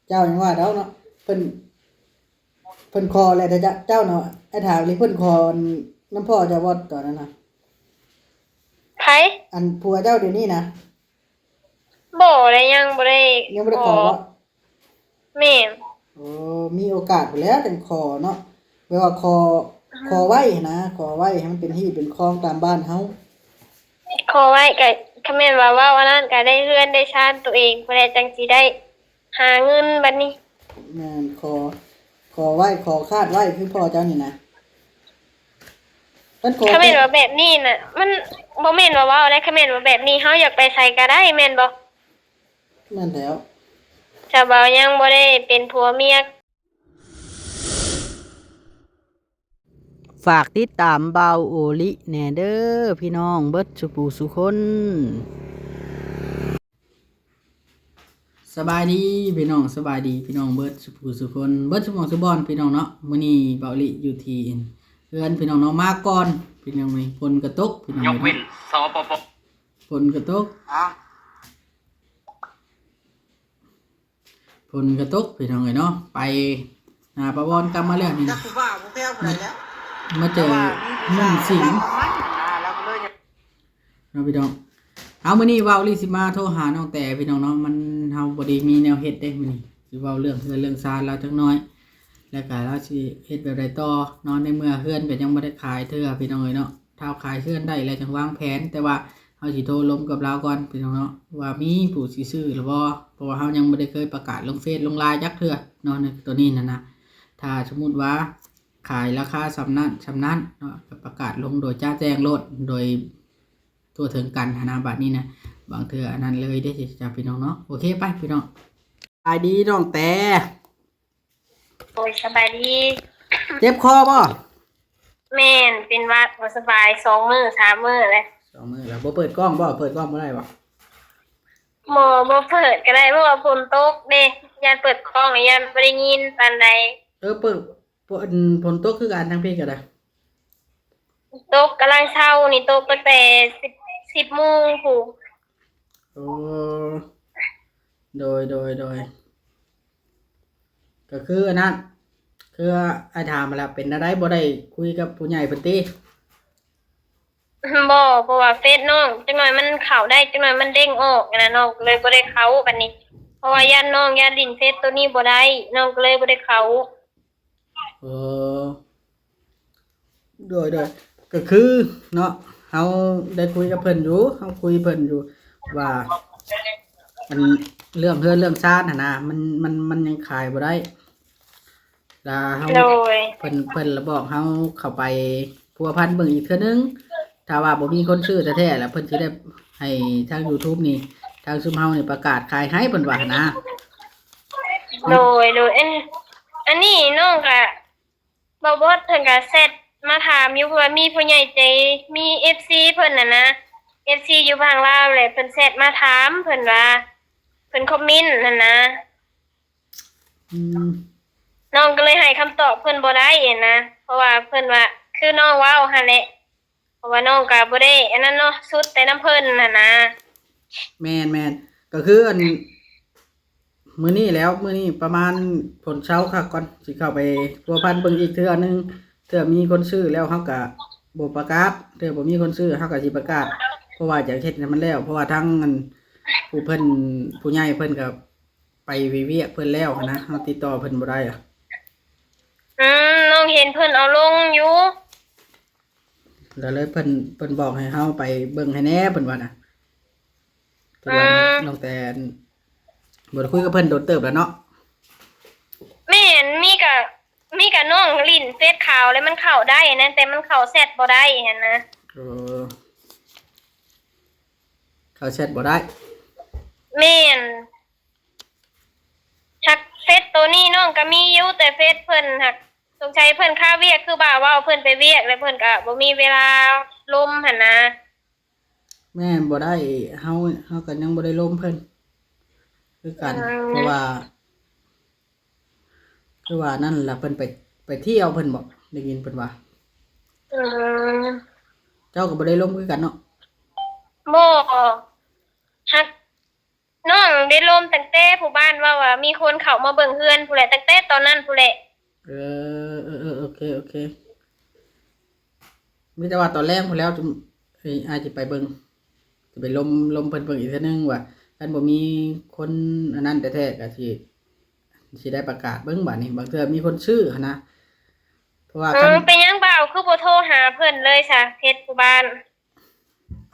เจ้ายังว่าเด้าเนาะเพิ่นคอแล้วแต่เจ้าเนาะไอ้ถามเลยเพิ่นคอน้ำพ่อเจ้าบ่ตอนนั้นน่ะไผอันผัวเจ้าเดี๋ยวนี้นะบ่ได้ยังบ่ได้ยังบ่ขอได้ขอบ่แม่นโอ้มีโอกาสไปแล้วจังขอเนาะแปลว่าขอไว้นะขอไว้ให้มันเป็นที่เป็นคลองตามบ้านเฮาขอไว้ก็คำแม่นว่าเว้าอันนั้นก็ได้เรือนได้ชานตัวเองบ่ได้จังสิได้หาเงินบัดนี้แม่นขอไว้ขอคาดไว้คือพ่อเจ้านี่นะเพิ่นขอคำแม่แต่นว่าแบบนี้น่ะมันบ่แม่นว่าเว้าได้คำแม่นว่าแบบนี้เฮาอยากไปไสก็ได้แม่นบ่แม่นแล้วถ้าเว้ายังบ่ได้เป็นผัวเมียฝากติดตามเบาโอลิแหน่เด้อพี่น้องเบิดสุปูสุคนสบายดีพี่น้องสบายดีพี่น้องเบิดสุปูสุคนเบิดสุหมองสุบอนพี่น้องเนาะมื้อนี้เบาโอลิอยู่ที่เพื่อนพี่น้องเนาะมาก่อนพี่น้องนี่ฝนกระตกพี่น้องยกเว้นสปปฝนกระตกฝนกระตกพี่น้องเนาะไปหาปะวอนกลับมาแล้วนี่ จักกูว่าบ่แพ้ผู้ใดแล้วมาเจอมุ่งสิง แล้วก็เลย เนาะพี่น้องเอามื้อนี้เว้าลิสิมาโทรหาน้องแต่พี่น้องเนาะมันเฮาบ่ได้มีแนวเฮ็ดเด้มื้อนี้สิเว้าเรื่องเรื่องซานเราจักหน่อยแล้วก็เราสิเฮ็ดแบบใดต่อเนาะในเมื่อเฮือนก็ยังบ่ได้ขายเทื่อพี่น้องเอ้ยเนาะถ้าขายเฮือนได้แล้วจังวางแผนแต่ว่าเฮาสิโทรลมกับเราก่อนพี่น้องเนาะว่ามีผู้สิซื้อหรือบ่เพราะว่าเฮายังบ่ได้เคยประกาศลงเฟซลงไลน์จักเทื่อเนาะในตัวนี้นะถ้าสมมุติว่าขายราคาสำนั้นเนาะก็ประกาศลงโดยจ้าแจ้งโลดโดยตัวถึงกันนะบัดนี้นะบางเทื่ออันนั้นเลยได้สิจ้าพี่น้องเนาะโอเคไปพี่น้องสบายดีน้องแต่ โอ้ยสบายดี เจ็บคอบ่แม่นเป็นหวัดบ่สบาย2มื้อ3มื้อแล้ว2 มื้อแล้วบ่เปิดกล้องบ่เปิดกล้องบ่ได้บ่หมอบ่เปิดก็ได้เพราะว่าฝนตกเด้ยานเปิดกล้องแล้วยานบ่ได้ยินปานใดเปิดฝนตกคือกันทั้งพี่ก็ได้ตกกำลังเช้านี่ตกตั้งแต่10 โมงพู้นโอ้โดยก็คืออันนั้นคือไอ้ถามมาแล้วเป็นอะไรบ่ได้คุยกับผู้ใหญ่เพิ่นติ บ่เพราะว่าเฟซน้องจักหน่อยมันเข้าได้จักหน่อยมันเด้งออกนะน้องก็เลยบ่ได้เข้าบัดนี้เพราะว่าย่านน้องย่านลิ้นเฟซตัวนี้บ่ได้น้องก็เลยบ่ได้เข้าเออโดยก็คือเนาะเฮาได้คุยกับเพิ่นอยู่เฮาคุยเพิ่นอยู่ว่ามันเรื่องเรื่องชาตินะมันยังขายบ่ได้แล้วเฮาโดยเพิ่นละบอกเฮาเข้าไปพัวพันเบิ่งอีกเทื่อนึงถ้าว่าบ่มีคนซื้อแท้ๆแล้วเพิ่นสิได้ให้ทาง YouTube นี่ทางซุมเฮานี่ประกาศขายให้เพิ่นว่านะโดยอันนี้น้องก็บ่บ่เพิ่นก็แชทมาถามอยู่เพราะว่ามีผู้ใหญ่ใจมี FC เพิ่นน่ะนะ FC อยู่ฝั่งลาวแหละเพิ่นแชทมาถามเพิ่นว่าเพิ่นคอมเมนต์นั่นนะอืมน้องก็เลยให้คำตอบเพิ่นบ่ได้นะเพราะว่าเพิ่นว่าคือน้องเว้าหั่นแหละเพราะว่าน้องก็บ่ได้อันนั้นเนาะสุดแต่น้ำเพิ่นน่ะนะแม่นก็คืออันมื้อนี้ประมาณผลเช้าค่ะก่อนสิเข้าไปพัวพันเบิ่งอีกเทื่อนึงเทื่อมีคนซื้อแล้วเฮาก็บ่ประกาศเทื่อบ่มีคนซื้อเฮาก็สิประกาศเพราะว่าอยากเฮ็ดให้มันแล้วเพราะว่าทั้งอันผู้ใหญ่เพิ่นก็ไปเวียกเพิ่นแล้วนะเฮาติดต่อเพิ่นบ่ได้อะน้องเห็นเพิ่นเอาลงอยู่แล้วเลยเพิ่นบอกให้เฮาไปเบิ่งให้แหน่เพิ่นว่าน่ะแต่ว่าน้องแต่บ่ได้คุยกับเพิ่นโดนเติบแล้วเนาะแม่นมีกับน้องลิ้นเฟซขาวแล้วมันเข้าได้นะแต่มันเข้าแชทบ่ได้หั่นนะเออเขาแชทบ่ได้แม่นหักเฟซตัวนี้น้องก็มีอยู่แต่เฟซเพิ่นหักสงสัยเพิ่นค่าเวียกคือบ่าว่าเพิ่นไปเวียกแล้วเพิ่นก็บ่มีเวลาลมหั่นนะแม่นบ่ได้เฮาก็ยังบ่ได้ล้มเพิ่นคือกันเพราะว่าคือว่านั่นล่ะเพิ่นไปเที่ยวเพิ่นบอกได้ยินเพิ่นว่าอืมเจ้าก็บ่ได้ล้มคือกันเนาะบ่หัก น้องได้ลมตั้งแต่ผู้บ้านว่ามีคนเข้ามาเบิ่งเฮือนผู้แหละตั้งแต่ตอนนั้นผู้แหละ โอเคมีแต่ว่าตอนแรกพุ่นแล้วจุอาจจะไปเบิ่งจะไปลมเพิ่นเบิ่งอีกเทื่อนึงว่าคันบ่มีคนอันนั้นแท้ๆก็สิได้ประกาศเบิ่งบัดนี้บางเทื่อมีคนซื้อหันนะเพราะว่าคัน เป็นหยังบ่าวคือบ่โทรหาเพิ่นเลยซะเพชรผู้บ้าน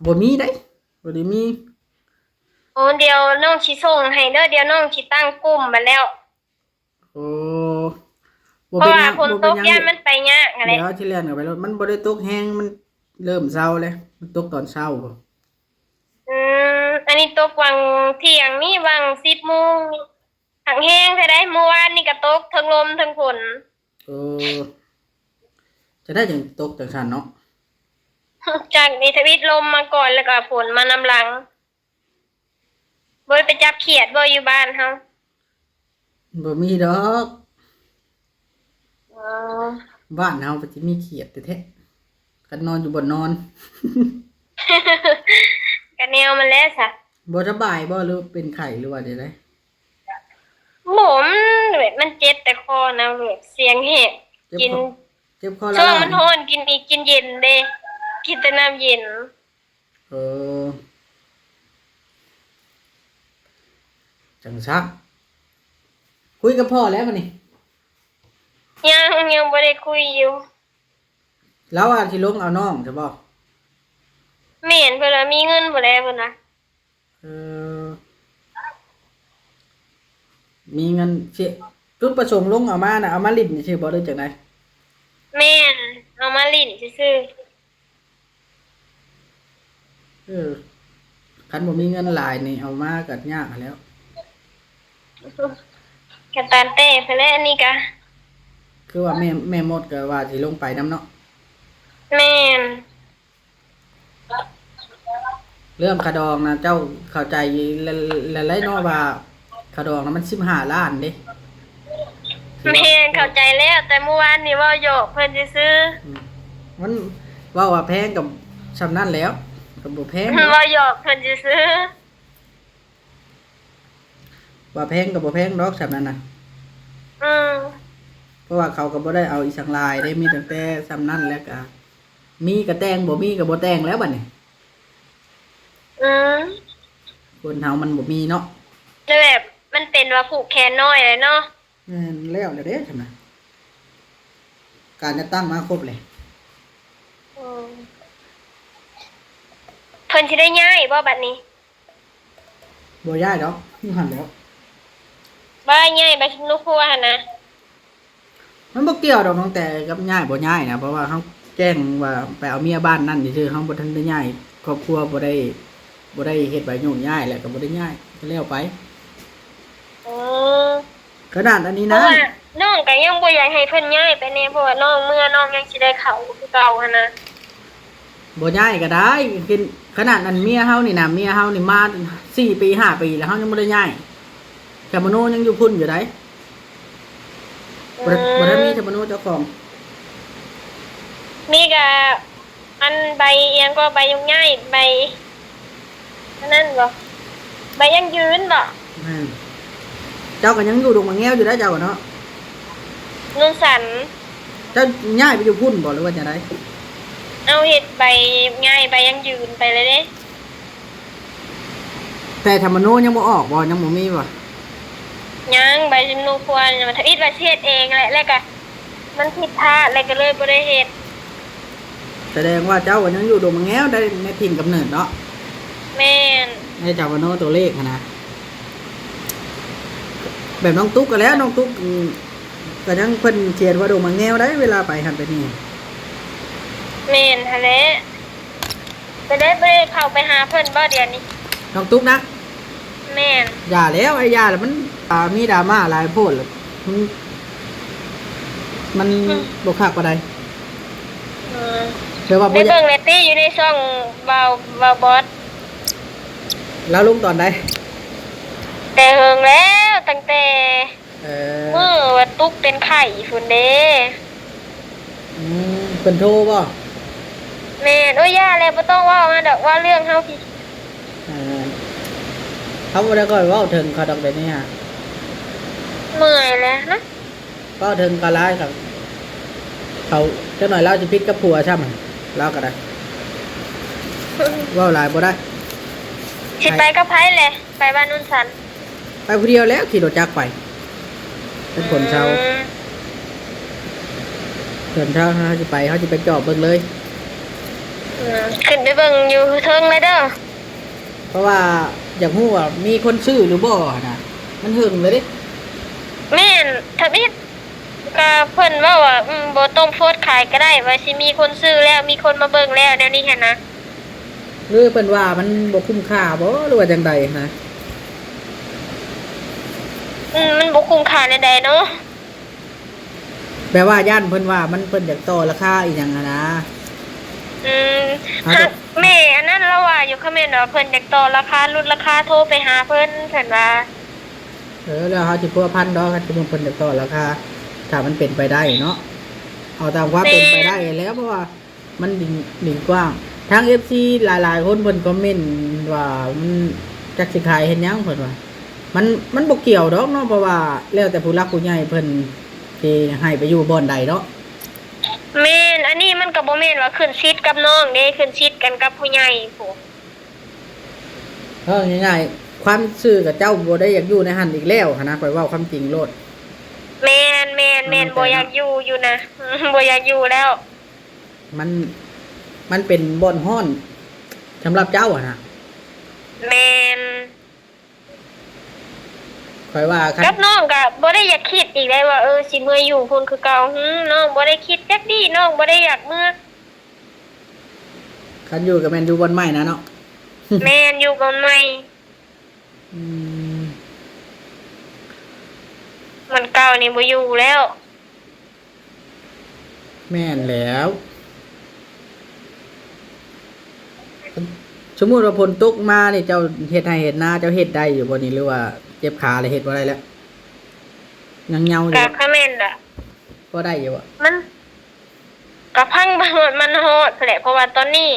บ่มีได้บ่ได้มี โอ้เดี๋ยวน้องสิส่งให้เด้อเดี๋ยวน้องสิตั้งกลุ่มมาแล้ว โอ้บ่ เพ เป็ ราะ นห ว่า ยัง ฝน บ่ ต เป็น ก หยัง ย่านมันไปยากอะไร เดี๋ยวที่แล่นก็ไปรถมันบ่ได้ตกแฮงมันเริ่มเช้าแล้วมันตกตอนเช้าบ่ อันนี้ตกวังเที่ยงนี่วัง10:00 นหังแห้งใช่ได้เมื่อวานนี่ก็ตกทั้งลมทั้งฝน เออจะได้จังตกจังซั่นเนาะ จากในทวิตลมมาก่อนแล้วก็ฝนมานำหลังบ่ได้ไปจับเขียดบ่อยู่บ้านเฮา บ่มีดอก อ๋อ บ้านเฮาก็สิมีเขียดแท้ๆกันนอนอยู่บนนอน ก็แนวมันแล้วซะ บ่สบายบ่หรือเป็นไข้หรือว่าจังได๋ ผมแบบมันเจ็บแต่คอนะแบบเสียงแหบกิน เจ็บคอ ช่วง ละ มันร้อนกินอีกกินเย็นเด้กินแต่น้ำเย็น เออจังซักคุยกับพ่อแล้วบัดนี้ ยังบ่ได้คุยอยู่ แล้วว่าสิลงเอาน้องใช่บ่ แม่นเพิ่นว่ามีเงินบ่แล้วเพิ่นว่า เออมีเงินสิจุดประสงค์ลงเอามาน่ะเอามาลิ้นซื่อบ่ได้จังได๋ แม่นเอามาลิ้นซื่อ คันบ่มีเงินหลายนี่เอามาก็ยากแล้ว ๆกันตานเต้ไปแล้วอันนี้ก็ คือว่าแม่มดก็ว่าสิลงไปนํเนาะ แม่น เรื่องคาดองนะเจ้าเข้าใจหลายๆเนาะว่าคาดองนะมัน15ล้านเด้ แม่นเข้าใจแล้วแต่เมื่อวานนี่เว้าหยอกเพิ่นซื่อ มันเว้าว่าแพงกับซำนั้นแล้วก็บ่แพง ๆ เนาะ เว้าหยอกเพิ่นซื่อ ว่าแพงก็บ่แพงดอกซำนั้นน่ะ ๆอืม เพราะว่าเขาก็บ่ได้เอาอีสังลายได้มีตั้งแต่ซำนั้นแล้วก็มีก็แต่งบ่มีก็บ่แต่งแล้วบัดนี้ อืม คนเฮามันบ่มีเนาะ แล้วแบบมันเป็นว่าผูกแขนน้อยเลยเนาะ แม่นแล้วเด้ซั่นน่ะการจะตั้งมาครบเลย อืมเพิ่นสิได้ย้ายบ่บัดนี้ บ่ย้ายดอกอยู่หั่นแล้ว บ่ย้ายไปนุครัวหั่นนะ มันบ่เกี่ยวดอกน้องแต่กับย้ายบ่ย้ายนะเพราะว่าเฮาแจ้งว่าไปเอาเมียบ้านนั่นซื่อๆเฮาบ่ทันได้ย้ายครอบครัวบ่ได้เฮ็ดใบยุ่งย้ายแล้วก็บ่ได้ย้ายก็แล้วไป อืม ขนาดอันนี้ เพ นะ ราะว่าน้องก็ยังบ่อยากให้เพิ่นย้ายไปแน่เพราะว่าน้องเมื่อน้องยังสิได้เข้าคือเก่าหั่นนะ บ่ย้ายก็ได้กินขนาดนั้นเมียเฮานี่นะเมียเฮานี่มา4 ปี 5 ปีแล้วเฮายังบ่ได้ย้ายแต่มโนยังอยู่พุ่นอยู่ได้บ่ได้มีแต่มโนเจ้าของ นี่ก็อันใบเอียงก็ใบยุ่งย้ายใบอันนั้นบ่ใบยังยืนบ่ แม่นเจ้าก็ยังอยู่ดงมะแง้วอยู่ได้เจ้าก็เนาะ นุ่นสัน เจ้าย้ายไปอยู่พุ่นบ่หรือว่าจังได๋ เอาเฮ็ดใบง่ายใบยังยืนไปเลยเด้ แต่ธรรมโนยังบ่ออกบ่ยังบ่มีบ่ ยังใบจำนูควรมันทวิตว่าเฮ็ดเองแหละแล้วก็มันผิดพลาดแล้วก็เลยบ่ได้เฮ็ด แสดงว่าเจ้าก็ยังอยู่ดงมะแง้วได้ในถิ่นกำเนิดเนาะ แม่น ในเจ้ามโนตัวเลขหั้นนะแบบน้องตุ๊กก็แล้วน้องตุ๊กก็ยังเพิ่นเขียนว่าดงมะแง้วได้เวลาไปหันไปนี่ แม่นหั่นแหละไปได้บ่ได้เข้าไปหาเพิ่นบ่เดี๋ยวนี้ น้องตุ๊กนะ แม่น อย่าแล้วไอ้ยาแล้วมันมีดราม่าหลายโพดแล้วมันบ่คักปานใด อืม แปลว่าบ่ ได้ อยา เบิ่ ก งเลตตี้อยู่ในช่องเบาบอส แล้วลงตอนใด แต่เฮิงแล้วตั้งแต่ เอ มื้อว่าตุ๊กเป็นไข้พุ่นเด้ เพิ่นโทรบ่ แม่นโอ้ยย่าแล้วบ่ต้องเว้ามาดอกว่าเรื่องเฮาพี่ เออ เขาบ่ได้ค่อยเว้าถึงเขาดอกเดี๋ยวนี้ฮะ เมื่อยแล้วนะ เว้าถึงก็ร้ายครับเขาจักหน่อยเราจะพิษกับผัวช่ำเราก็ได้เว้าหลายบ่ได้ สิไปกับไผแหละไปบ้านนุ่นสัน ไปผู้เดียวแล้วขี่รถจักรไปเป็นคนเช่า อืม ส่วนเช่าเขาจะไปจอบเบิ่งเลย ขึ้นไปเบิ่งอยู่เทิงเลยเด้อ เพราะว่าอยากรู้ว่ามีคนซื้อหรือบ่นะมันหึงเลยดิ แม่นถ้าบิดก็เพิ่นเว้าว่าบ่ต้องโพสต์ขายก็ได้ว่าสิมีคนซื้อแล้วมีคนมาเบิ่งแล้วแนวนี้หั่นนะ หรือเพิ่นว่ามันบ่คุ้มค่าบ่หรือว่าจังใดนะ มันบ่คุ้มค่าใดๆเนาะ แปลว่าย่านเพิ่นว่ามันเพิ่นอยากต่อราคาอีหยังอะนะ อืม เอา ฮั แต่ กแม่อันนั้นเราว่าอยู่คอมเมนต์ว่าเพิ่นอยากต่อราคาลดราคาโทรไปหาเพิ่นเพิ่นว่า แล้วเขาสิพัวพันดอกครับที่เพิ่นอยากต่อราคาถ้ามันเป็นไปได้เนาะเอาตามความเป็นไปได้แล้วเพราะว่ามันดิ่งกว้างทาง FC หลายๆคนเพิ่นคอมเมนต์ว่ามันจักสิขายเฮ็ดหยังเพิ่นว่ามันบ่เกี่ยวดอกเนาะเพราะว่าแล้วแต่ผู้หลักผู้ใหญ่เพิ่นสิให้ไปอยู่บ่อนใดเนาะ แม่นอันนี้มันก็บ่แม่นว่าขึ้นชิดกับน้องเด้ขึ้นชิดกันกับผู้ใหญ่ผู้ ง่ายๆความซื่อกับเจ้าบ่ได้อยากอยู่ในหันอีกแล้วหั้นนะข่อยเว้าความจริงโลด แม่นบ่อยากอยู่นะ บ่อยากอยู่แล้ว มันเป็นบ่อนฮ้อนสำหรับเจ้าอะนะ แม่น ข่อยว่าคัน กับน้องก็บ่ได้อยากคิดอีกเลยว่าสิเมื่ออยู่พุ่นคือเก่าน้องบ่ได้คิดจักดีน้องบ่ได้อยากเมื่อ คันอยู่กับแม่นอยู่บ่อนไม้นะเนาะ แม่นอยู่บ่ใหม่ อืม มันเก่านี่บ่อยู่แล้ว แม่นแล้วสมมุติว่าฝนตกมานี่เจ้าเฮ็ดให้เฮ็ดนาเจ้าเฮ็ดได้อยู่บ่นี่หรือว่าเจ็บขาเลยเฮ็ดบ่ได้แล้วยังเหงาอยู่ ก็ บ่ คอมเมนต์อ่ะ บ่ได้อยู่อ่ะ มันก็พังไปหมดมันโหดแหละเพราะว่าตอนนี้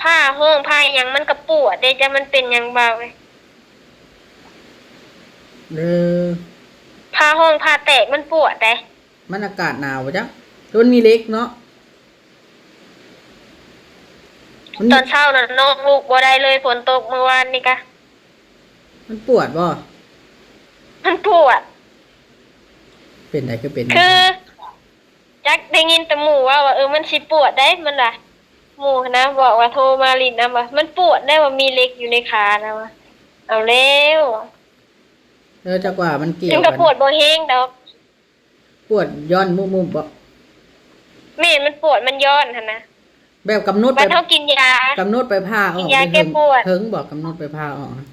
ผ้าห้องผ้าหยังมันก็ปวดเด้จะมันเป็นหยังเบาเว้ย เออ ผ้าห้องผ้าแตกมันปวดเด้ มันอากาศหนาวบ่จ๊ะมันมีเหล็กเนาะมัน ตอนเช้าน่ะน้องลูกบ่ได้เลยฝนตกเมื่อวานนี่กะ มันปวดบ่ มันปวด เป็นไดคือเป็น คือจักได้ยินแต่หมู่ว่ามันสิปวดได้มันล่ะหมู่นะบอกว่าโทรมาลินนะว่ามันปวดได้ว่ามีเหล็กอยู่ในขานะว่าเอาแล้ว จักว่ามันเกี่ยว จึง กั ก็ปวดบ่แห้งดอก ปวดย้อนมุมๆบ่ แม่นมันปวดมันย้อนหั่นนะ แบบกำหนด มั ไป นเท่ากินยา กำหนดไปผ้าออก กินยาแก้ปวด เถิงบอกกำหนดไปผ้าออกนะ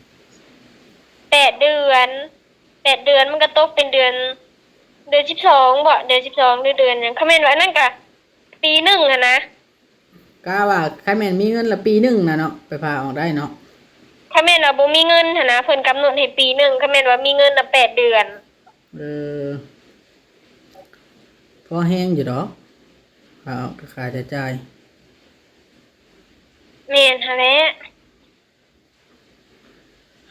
8 เดือน8 เดือนมันก็ตกเป็นเดือน12บ่เดือน12หรือเดือนหยังเขาแม่นว่านั่นก็ปีหนึ่งอะนะ กาว่าใครแม่นมีเงินละปีหนึงนะเนาะไปผ้าออกได้เนาะ เขาแม่นว่าบ่มีเงินหั่นนะเพิ่นกำหนดให้ปีหนึ่งเขาแม่นว่ามีเงินละ8 เดือน เออพอแห้งอยู่ดอกผ้าออกค่าใช้จ่าย แม่นหั่นแหละ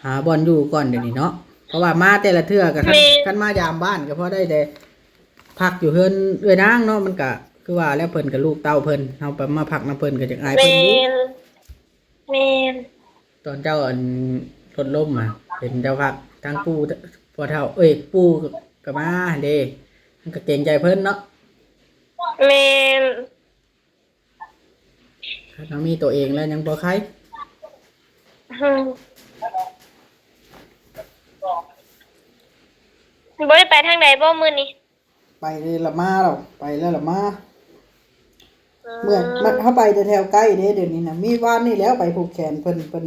หาบอลอยู่ก่อนเดี๋ยวนี้เนาะเพราะว่ามาแต่ละเทื่อก็คันมายามบ้านก็พอได้แต่พักอยู่เฮือนเอื้อยนางเนาะมันก็คือว่าแล้วเพิ่นกับลูกเต้าเพิ่นเฮาไปมาพักนํเพิ่นก็จักอาย แม่ เพิ่นอยู่ นแม่น ตอนเจ้ารถล้มอ่ะเป็นเจ้าพักทางปู่พ่อเฒ่าเอ้ยปู่ก็มาเด้มันก็เกรงใจเพิ่นเนาะ แม่น ถ้ามีตัวเองแล้วยังบ่ใคร อืมบ่ได้ไปทางใดบ่มื้อนี้ ไปเลยละมาแล้วไปแล้วละมาเมื่อมันเฮาไปแต่แถวใกล้เด้เดี๋ยวนี้น่ะมีวานนี่แล้วไปผูกแขนเพิ่น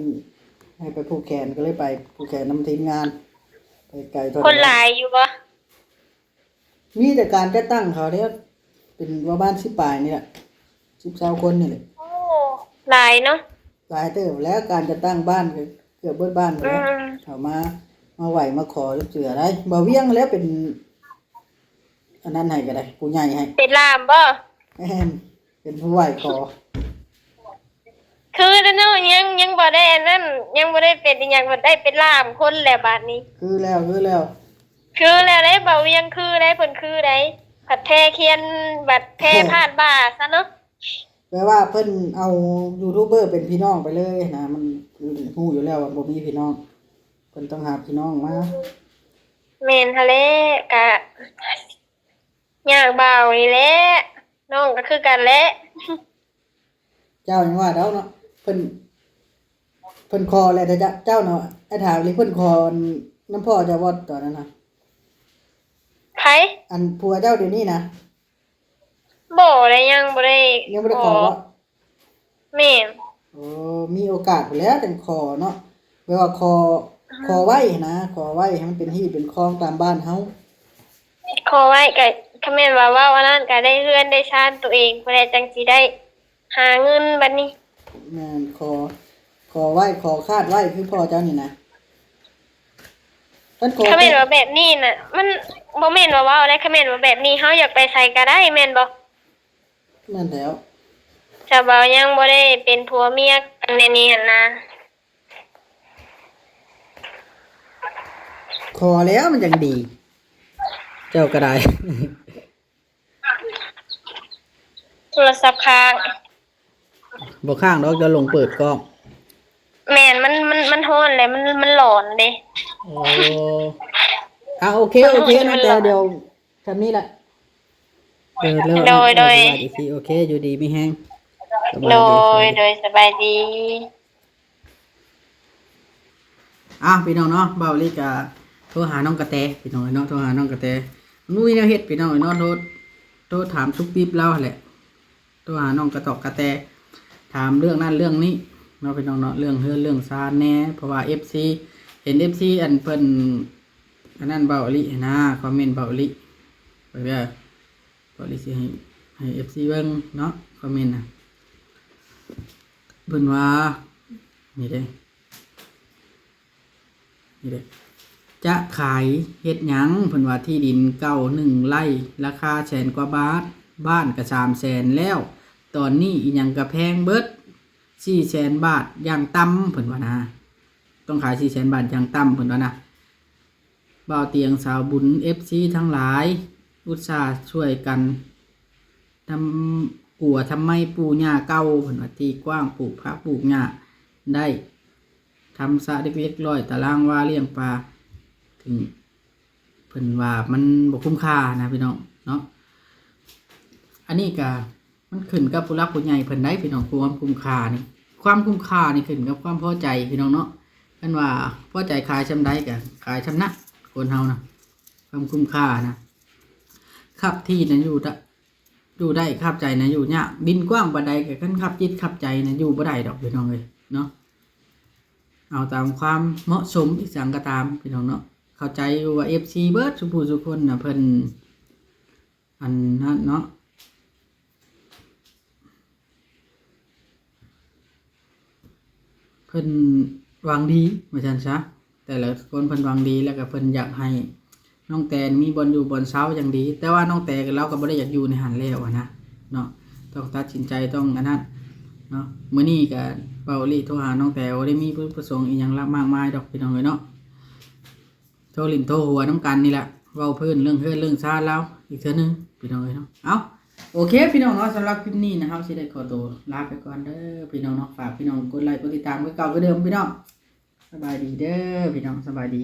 ให้ไปผูกแขนก็เลยไปผูกแขนนำทีมงาน ไปไกลตัว คนหลายอยู่บ่ มีแต่การจัดตั้งเขาเนี่ยเป็นว่าบ้าน10ปลายนี่แหละ10-20คนนี่แหละ โอ้หลายเนาะ หลายเติบแล้วการจะตั้งบ้านก็เกือบเบิดบ้านหมดแล้ว อืม เขามาไหวมาขอเสือได้บ่เวียงแล้วเป็นอันนั้นให้ก็ได้ผู้ใหญ่ให้ เป็นลามบ่ แม่นเป็นผู้ไหวขอ คือแล้วเนาะยังบ่ได้อันนั้นยังบ่ได้เป็นอีหยังบ่ได้เป็นล่ามคนแล้วบัดนี้ คือแล้ว คือแล้วได้เบาเวียงคือได้เพิ่นคือได้ผัดแท้เคียนบัดแท้พาดบ่าซะเนาะ แปลว่าเพิ่นเอายูทูบเบอร์เป็นพี่น้องไปเลยนะมันฮู้อยู่แล้วว่าบ่มีพี่น้องเพิ่นต้องหาพี่น้องมา แม่นทะเลกะยากเบานี่แหละน้องก็คือกันแหละ เจ้ายังว่าเด้าเนาะเพิ่นคอแล้วแต่เจ้าเนาะไอ้ถามเลยเพิ่นคอน้ำพ่อเจะวอดตอนนั้นน่ะ ไผ อันผัวเจ้าเดี๋ยวนี้นะ บ่ได้ยังบ่ได้ ยังบ่ได้ขอว่า แม่น โอ้มีโอกาสไปแล้วจังขอเนาะแปลว่าขอไว้นะขอไว้ให้มันเป็นที่เป็นคลองตามบ้านเฮา ขอไว้ก็คแม่นว่าเว้าอันนั้นก็ได้เฮือนได้ชานตัวเองบ่ได้จังสิได้หาเงินบัดนี้ แม่นขอไว้ขอคาดไว้คือพ่อเจ้านี่นะท่านขอ คแม่นว่าแบบนี้น่ะมันบ่แม่นว่าเว้าได้คแม่นว่าแบบนี้เฮาอยากไปไสก็ได้แม่นบ่ นั่นแล้ว ชาวบ้านยังบ่ได้เป็นผัวเมียกันในนี้หั่นนะ ขอแล้วมันจังดี เจ้าก็ได้ โทรศัพท์ค้าง บ่ข้างดอกจะลงเปิดกล้อง แม่นมันฮ้อนเลยมันหลอนเด้ โอ้โอเคนะแต่เดี๋ยวทำนี้แหละโดยโอเคอยู่ดีไม่แห้ง โดยสบายดี พี่น้องเนาะเบาลีกะโทรหาน้องกระแตพี่น้องเนาะโทรหาน้องกระแตนุ้ยแนวเฮ็ดพี่น้องเนาะโทรถามซุกปิ๊บเล่าแหละโทรหาน้องกระตอกกระแตถามเรื่องนั้นเรื่องนี้เนาะพี่น้องเนาะเรื่องเฮือนเรื่องซานแน่เพราะว่า FC เห็น FC อันเพิ่นอันนั้นเบาลีนะคอมเมนต์เบาลีไปเด้อเบาลีสิให้ FC เบิ่งเนาะคอมเมนต์น่ะเพิ่นว่านี่เด้จะขายเฮ็ดหยังเพิ่นว่าที่ดินเก่า1 ไร่ราคาแสนกว่าบาทบ้านก็300,000แล้วตอนนี้อีหยังก็แพงเบิด400,000 บาทอย่างต่ำเพิ่นว่านะต้องขาย400,000 บาทอย่างต่ำเพิ่นว่านะบ่าวเตียงสาวบุญ FC ทั้งหลายอุตส่าห์ช่วยกันทำกัวทำไมปู่ย่าเก่าเพิ่นว่าที่กว้างปลูกผักปลูกหญ้าได้ทำสระเล็กๆ100 ตารางวาเลี้ยงปลาถึงเพิ่นว่ามันบ่คุ้มค่านะพี่น้องเนาะอันนี้ก็มันขึ้นกับผู้รักผู้ใหญ่เพิ่นได้พี่น้องความคุ้มค่านี่ความคุ้มค่านี่ขึ้นกับความพอใจพี่น้องเนาะเพิ่นว่าพอใจขายชำใดก็ขายชำนั้นคนเฮานะความคุ้มค่านะครับที่นะอยู่ได้ขับใจนะอยู่ยากดินกว้างบ่ได้ก็คันขับจิตขับใจนะอยู่บ่ได้ดอกพี่น้องเอ้ยเนาะเอาตามความเหมาะสมอีกอย่างก็ตามพี่น้องเนาะเข้าใจว่า FC เบิดทุกผู้ทุกคนนะเพิ่นอันนั้นเนาะเพิ่นหวังดีว่าซั่นซะแต่ละคนเพิ่นหวังดีแล้วก็เพิ่นอยากให้น้องแตนมีบอนอยู่บอนเช้าอย่างดีแต่ว่าน้องแตนเราก็บ่ได้อยากอยู่ในหันแล้วนะเนาะต้องตัดสินใจต้องอันนั้นเนาะมื้อนี้ก็เบาลีโทรหาน้องแตวได้มีประสงค์อีหยังมากมายดอกพี่น้องเอ้ยเนาะโทรลิ้นโทรหัวน้ำกันนี่แหละเว้าเพิ่นเรื่องเฮือนเรื่องชาติแล้วอีกเทื่อนึงพี่น้องเอ้ยเนาะเอาโอเคพี่น้องเนาะสำหรับคลิปนี้นะครับสิได้ขอตัวลาไปก่อนเด้อพี่น้องเนาะฝากพี่น้องกดไลค์กดติดตามไว้เก่าก็เดิมพี่น้องสบายดีเด้อพี่น้องสบายดี